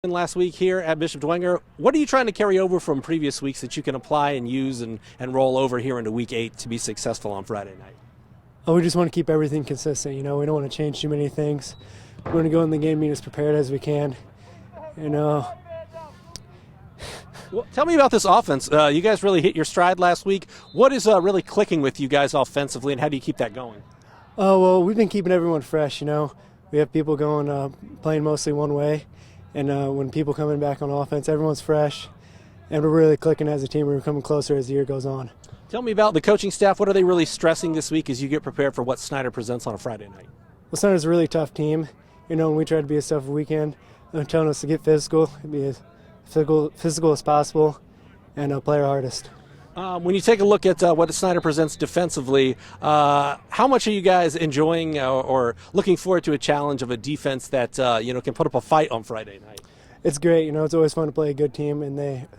Last week here at Bishop Dwenger. What are you trying to carry over from previous weeks that you can apply and use and roll over here into week 8 to be successful on Friday night? Oh, we just want to keep everything consistent. We don't want to change too many things. We want to go in the game being as prepared as we can. Well, tell me about this offense. You guys really hit your stride last week. What is really clicking with you guys offensively, and how do you keep that going? Oh, well, we've been keeping everyone fresh. We have people going, playing mostly one way. And when people coming back on offense, everyone's fresh, and we're really clicking as a team. We're coming closer as the year goes on. Tell me about the coaching staff. What are they really stressing this week as you get prepared for what Snyder presents on a Friday night? Well, Snyder's a really tough team. When we try to be as tough as we can, they're telling us to get physical, be as physical as possible, and play our hardest. When you take a look at what Snyder presents defensively, how much are you guys enjoying or looking forward to a challenge of a defense that can put up a fight on Friday night? It's great. It's always fun to play a good team, and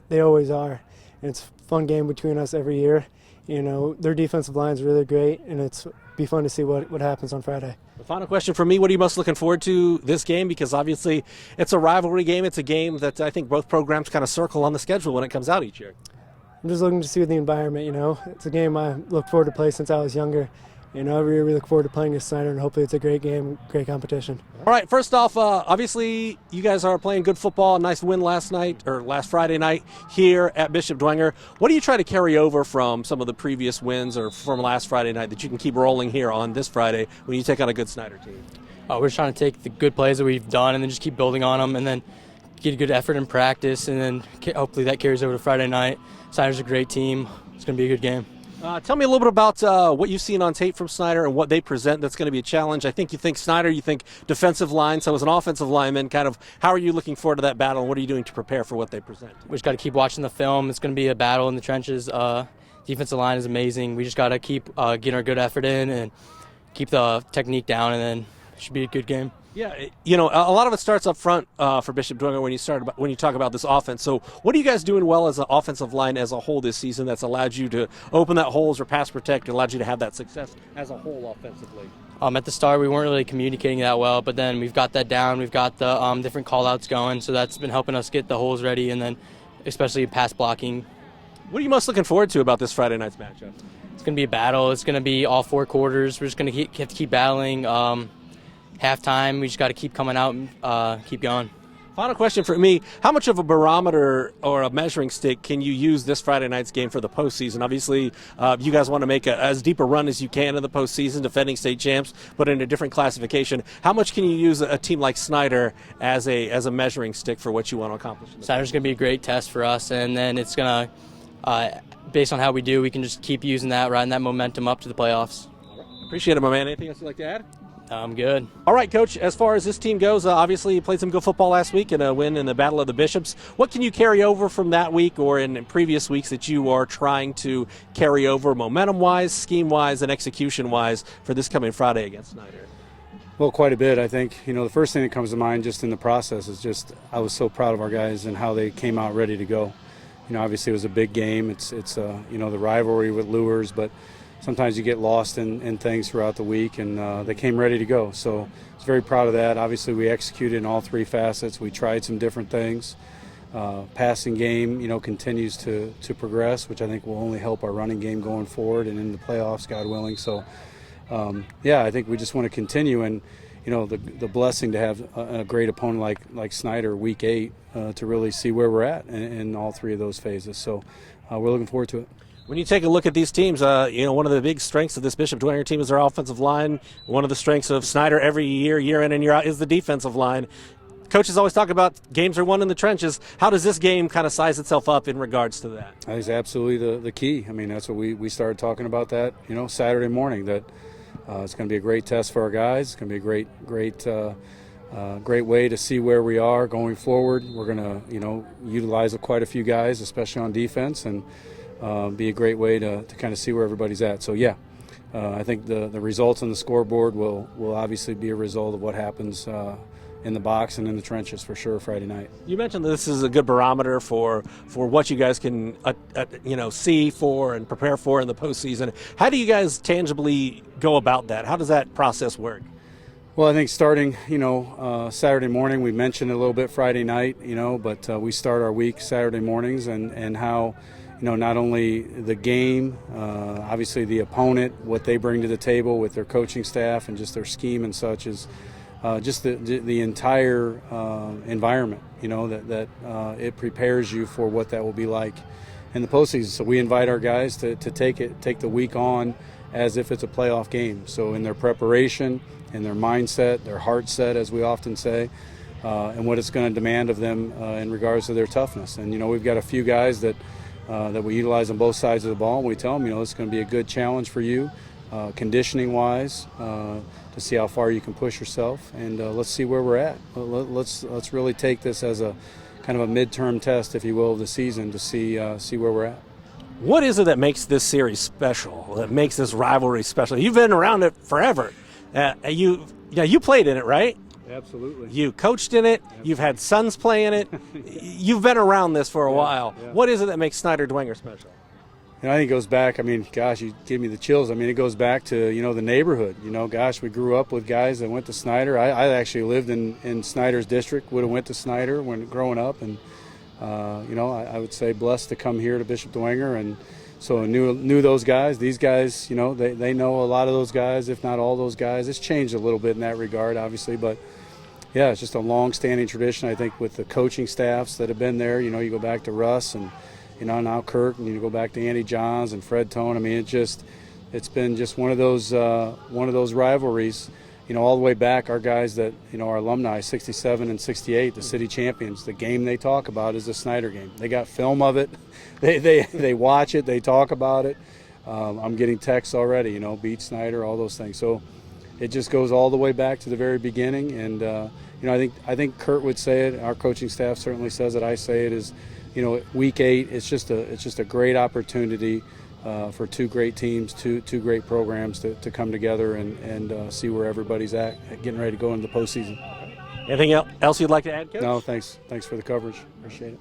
they always are. And it's a fun game between us every year. Their defensive line is really great, and it's be fun to see what happens on Friday. The final question for me, what are you most looking forward to this game? Because obviously it's a rivalry game. It's a game that I think both programs kind of circle on the schedule when it comes out each year. I'm just looking to see the environment, It's a game I look forward to play since I was younger. Every year we look forward to playing against Snyder, and hopefully it's a great game, great competition. All right, first off, obviously you guys are playing good football. A nice win last Friday night here at Bishop Dwenger. What do you try to carry over from some of the previous wins or from last Friday night that you can keep rolling here on this Friday when you take on a good Snyder team? We're just trying to take the good plays that we've done and then just keep building on them and then get a good effort in practice, and then hopefully that carries over to Friday night. Snyder's a great team. It's going to be a good game. Tell me a little bit about what you've seen on tape from Snyder and what they present that's going to be a challenge. I think you think Snyder, you think defensive line, so as an offensive lineman, kind of how are you looking forward to that battle, and what are you doing to prepare for what they present? We just got to keep watching the film. It's going to be a battle in the trenches. Defensive line is amazing. We just got to keep getting our good effort in and keep the technique down, and then it should be a good game. Yeah, a lot of it starts up front for Bishop Dwenger when you talk about this offense. So what are you guys doing well as an offensive line as a whole this season that's allowed you to open that holes or pass protect and allowed you to have that success as a whole offensively? At the start, we weren't really communicating that well, but then we've got that down. We've got the different call-outs going, so that's been helping us get the holes ready, and then especially pass blocking. What are you most looking forward to about this Friday night's matchup? It's going to be a battle. It's going to be all 4 quarters. We're just going to have to keep battling. Halftime, we just got to keep coming out and keep going. Final question for me, how much of a barometer or a measuring stick can you use this Friday night's game for the postseason? Obviously, you guys want to make as deep a run as you can in the postseason, defending state champs, but in a different classification. How much can you use a team like Snyder as a measuring stick for what you want to accomplish? Snyder's going to be a great test for us, and then it's going to, based on how we do, we can just keep using that, riding that momentum up to the playoffs. Appreciate it, my man. Anything else you'd like to add? I'm good. All right, Coach, as far as this team goes, obviously you played some good football last week and a win in the Battle of the Bishops. What can you carry over from that week or in previous weeks that you are trying to carry over momentum-wise, scheme-wise, and execution-wise for this coming Friday against Snyder? Well, quite a bit. I think, the first thing that comes to mind just in the process is just I was so proud of our guys and how they came out ready to go. Obviously it was a big game. It's the rivalry with Lures, but sometimes you get lost in things throughout the week, and they came ready to go. So I was very proud of that. Obviously, we executed in all 3 facets. We tried some different things. Passing game, continues to progress, which I think will only help our running game going forward and in the playoffs, God willing. So, I think we just want to continue. And, the blessing to have a great opponent like Snyder week 8 to really see where we're at in all 3 of those phases. So we're looking forward to it. When you take a look at these teams, one of the big strengths of this Bishop Dwenger team is their offensive line. One of the strengths of Snyder every year in and year out, is the defensive line. Coaches always talk about games are won in the trenches. How does this game kind of size itself up in regards to that? I think it's absolutely the key. I mean, that's what we started talking about that, Saturday morning, that it's going to be a great test for our guys. It's going to be a great way to see where we are going forward. We're going to, utilize quite a few guys, especially on defense, and be a great way to kind of see where everybody's at. So, I think the results on the scoreboard will obviously be a result of what happens in the box and in the trenches for sure Friday night. You mentioned that this is a good barometer for what you guys can see for and prepare for in the postseason. How do you guys tangibly go about that? How does that process work? Well, I think starting, Saturday morning, we mentioned a little bit Friday night, but we start our week Saturday mornings and how, not only the game, obviously the opponent, what they bring to the table with their coaching staff and just their scheme and such is just the entire environment, that it prepares you for what that will be like in the postseason. So we invite our guys to take the week on as if it's a playoff game. So in their preparation, in their mindset, their heart set, as we often say, and what it's going to demand of them in regards to their toughness. And, we've got a few guys that we utilize on both sides of the ball, and we tell them, it's going to be a good challenge for you, conditioning-wise, to see how far you can push yourself, and let's see where we're at. Let's really take this as a kind of a midterm test, if you will, of the season to see where we're at. What is it that makes this series special, that makes this rivalry special? You've been around it forever. You played in it, right? Absolutely. You coached in it. You've had sons play in it. You've been around this for a while. Yeah. What is it that makes Snyder Dwenger special? I think it goes back, gosh, you give me the chills. It goes back to, the neighborhood. Gosh, we grew up with guys that went to Snyder. I actually lived in Snyder's district, would have went to Snyder when growing up. And, I would say blessed to come here to Bishop Dwenger. And so I knew those guys. These guys, they know a lot of those guys, if not all those guys. It's changed a little bit in that regard, obviously. But, yeah, it's just a long-standing tradition, I think, with the coaching staffs that have been there. You go back to Russ and, now Kirk, and you go back to Andy Johns and Fred Tone. It's been just one of those rivalries, all the way back. Our guys that, our alumni, 67 and 68, the city champions, the game they talk about is the Snyder game. They got film of it. They watch it. They talk about it. I'm getting texts already, beat Snyder, all those things. So it just goes all the way back to the very beginning. And, I think Kurt would say it. Our coaching staff certainly says it. I say it is, week 8, it's just a great opportunity for two great teams, two great programs to come together and see where everybody's at, getting ready to go into the postseason. Anything else you'd like to add, Coach? No, thanks for the coverage. Appreciate it.